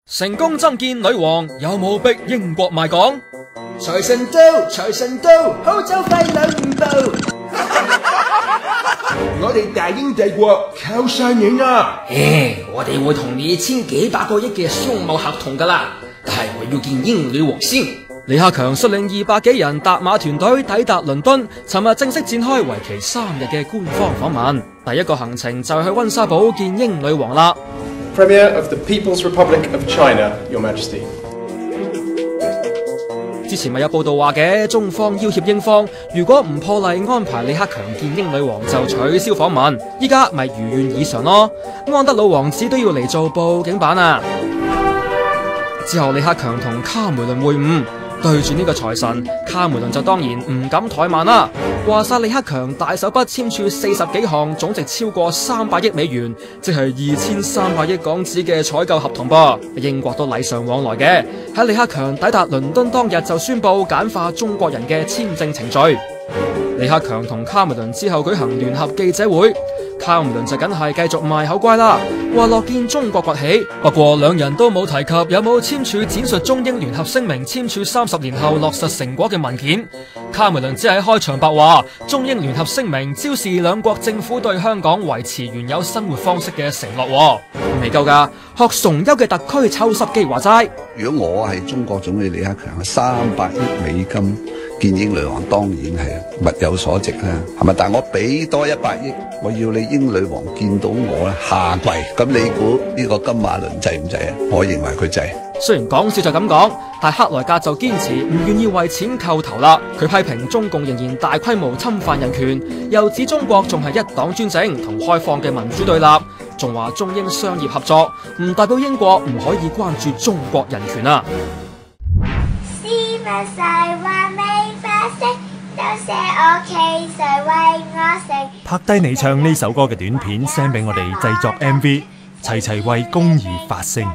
成功增建女王，有冇逼英國賣港？財神到，財神到，好走快兩步。我哋大英帝國靠晒你啊！我哋會同你簽幾百個億嘅商貿合同噶啦，但係我要見英女王先。李克強率領200幾人搭馬團隊抵達倫敦，尋日正式展開為期3日嘅官方訪問。第一個行程就係去溫莎堡見英女王啦。Premier of the People's Republic of China, Your Majesty。之前咪有報道話嘅，中方要挾英方，如果唔破例安排李克強見英女王就取消訪問，依家咪如願以償咯。安德魯王子都要嚟做報警版啊！之後李克強同卡梅倫會晤，對住呢個財神，卡梅倫就當然唔敢怠慢啦。話晒李克強大手筆簽署40幾項總值超過300億美元，即係2300億港紙嘅採購合同噃。英國都禮尚往來嘅，喺李克強抵達倫敦當日就宣布簡化中國人嘅簽證程序。李克強同卡梅倫之後舉行聯合記者會，卡梅倫就梗係繼續賣口乖啦，話樂見中國崛起。不過兩人都冇提及有冇簽署闡述中英聯合聲明簽署30年後落實成果嘅文件。卡梅倫只係開場白話，中英聯合聲明昭示兩國政府對香港維持原有生活方式嘅承諾。未夠㗎，學崇優嘅特區抽濕機話齋，如果我係中國總理李克強，300億美金見英女王當然係物有所值啦，係咪？但係我俾多100億，我要你英女王見到我咧下跪，咁你估呢個金馬倫制唔制啊？我認為佢制。雖然講笑就咁講，但克萊格就堅持唔願意為錢叩頭啦。佢批評中共仍然大規模侵犯人權，又指中國仲係一黨專政同開放嘅民主對立，仲話中英商業合作唔代表英國唔可以關注中國人權啊。拍低你唱呢首歌嘅短片 send 俾我哋製作 MV，齊齊為公義發聲。